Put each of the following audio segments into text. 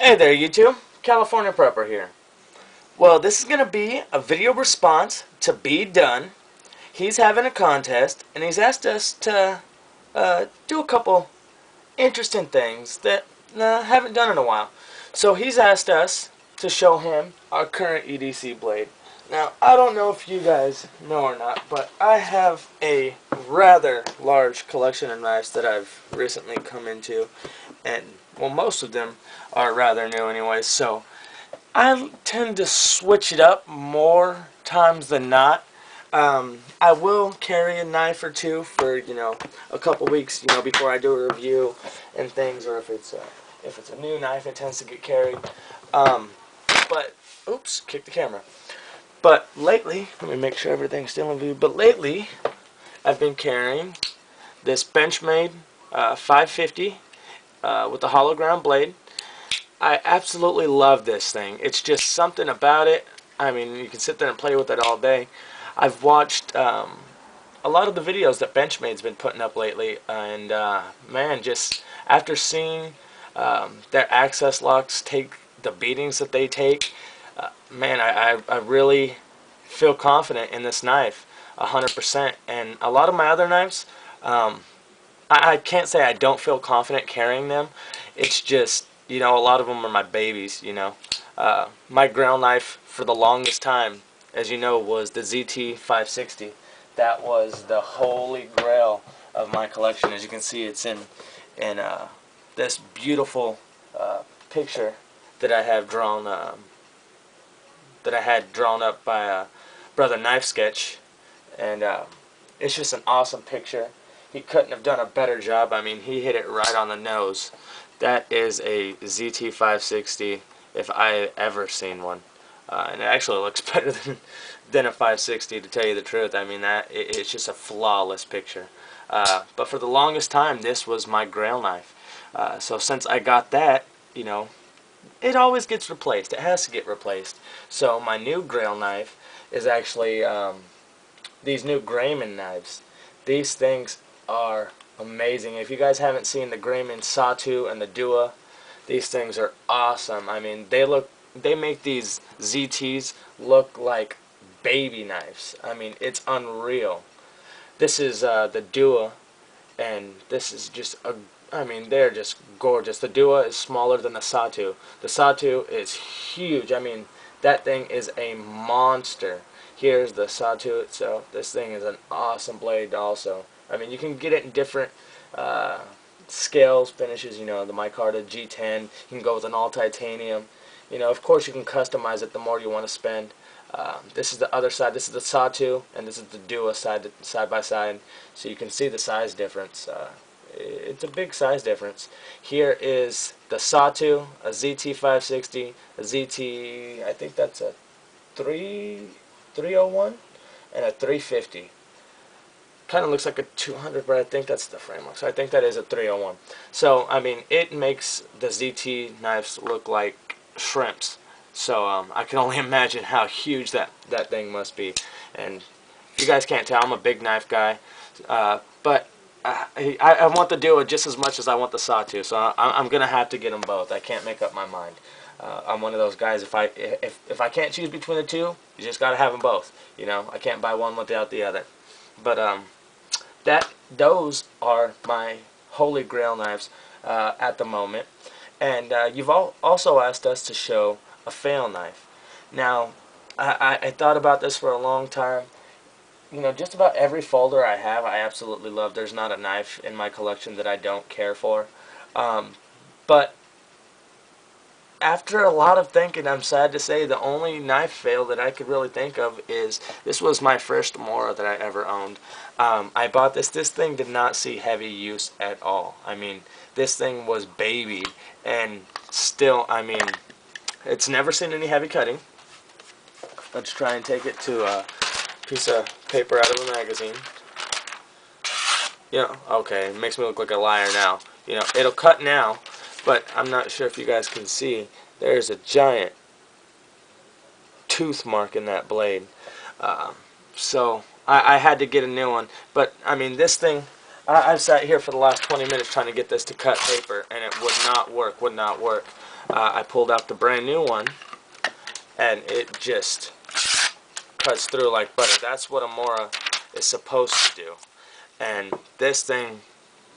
Hey there YouTube, California Prepper here. Well, this is going to be a video response to Bdunn. He's having a contest and he's asked us to do a couple interesting things that haven't done in a while. So he's asked us to show him our current EDC blade. Now, I don't know if you guys know or not, but I have a rather large collection of knives that I've recently come into, and well, most of them are rather new anyways, so I tend to switch it up more times than not. I will carry a knife or two for, a couple weeks, before I do a review and things, or if it's a new knife, it tends to get carried. But, oops, kick the camera. But lately, let me make sure everything's still in view, but lately, I've been carrying this Benchmade 550 with the hollow ground blade. I absolutely love this thing. It's just something about it. I mean, you can sit there and play with it all day. I've watched a lot of the videos that Benchmade's been putting up lately, and man, just after seeing their access locks take the beatings that they take, man, I really feel confident in this knife 100%. And a lot of my other knives, I can't say I don't feel confident carrying them. It's just, a lot of them are my babies. My grill knife for the longest time, as you know, was the ZT 560. That was the holy grail of my collection. As you can see, it's in this beautiful picture that I have drawn, that I had drawn up by Brother Knife Sketch, and it's just an awesome picture. He couldn't have done a better job. I mean, he hit it right on the nose. That is a ZT 560 if I ever seen one, and it actually looks better than a 560, to tell you the truth. I mean, it's just a flawless picture. But for the longest time, this was my grail knife. So since I got that, it always gets replaced. It has to get replaced. So my new grail knife is actually these new Grayman knives. These things are amazing. If you guys haven't seen the Grayman Sawtooth and the Dua, these things are awesome. I mean, they make these ZTs look like baby knives. I mean, it's unreal. This is the Dua, and this is just I mean, they're just gorgeous. The Dua is smaller than the Sawtooth. The Sawtooth is huge. I mean, that thing is a monster. Here's the Sawtooth. So this thing is an awesome blade also. I mean, you can get it in different scales, finishes, the micarta G10. You can go with an all titanium. Of course, you can customize it the more you want to spend. This is the other side. This is the Sawtooth, and this is the Dua side by side. So you can see the size difference. It's a big size difference. Here is the Sawtooth, a ZT 560, a ZT, I think that's a 301, and a 350. Kind of looks like a 200, but I think that's the frame look. So I think that is a 301. So I mean, it makes the ZT knives look like shrimps. So I can only imagine how huge that thing must be. And if you guys can't tell, I'm a big knife guy, but I want the Duo just as much as I want the Sawtooth. So I'm gonna have to get them both. I can't make up my mind. I'm one of those guys. If I can't choose between the two, you just gotta have them both. I can't buy one without the other. But those are my holy grail knives at the moment. And you've also asked us to show a fail knife. Now, I thought about this for a long time. Just about every folder I have, I absolutely love. There's not a knife in my collection that I don't care for. But after a lot of thinking, I'm sad to say the only knife fail that I could really think of is this was my first Mora that I ever owned. I bought this. This thing did not see heavy use at all. I mean, this thing was babied, and still, I mean, it's never seen any heavy cutting. Let's try and take it to a piece of paper out of a magazine. Okay, it makes me look like a liar now. It'll cut now, but I'm not sure if you guys can see. There's a giant tooth mark in that blade. So I had to get a new one. But I mean, this thing, I've sat here for the last 20 minutes trying to get this to cut paper, and it would not work. I pulled out the brand new one, and it just cuts through like butter. That's what a Mora is supposed to do. And this thing,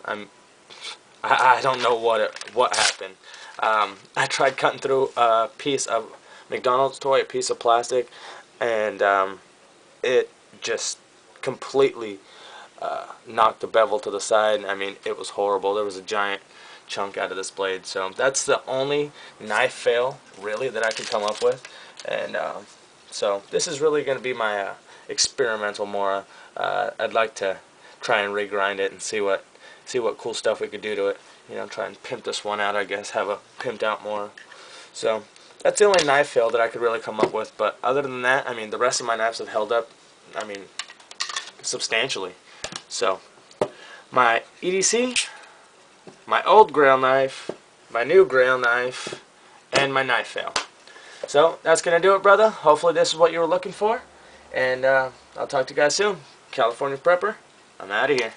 I don't know what happened. I tried cutting through a piece of McDonald's toy, a piece of plastic, and it just completely knocked the bevel to the side. I mean, it was horrible. There was a giant chunk out of this blade. So that's the only knife fail really that I could come up with. And so this is really going to be my experimental Mora. I'd like to try and regrind it and see what cool stuff we could do to it. You know, try and pimp this one out, I guess, have a pimped out Mora. So that's the only knife fail that I could really come up with. But other than that, I mean, the rest of my knives have held up, I mean, substantially. So my EDC, my old Grail knife, my new Grail knife, and my knife fail. So that's going to do it, brother. Hopefully this is what you were looking for. And I'll talk to you guys soon. California Prepper, I'm out of here.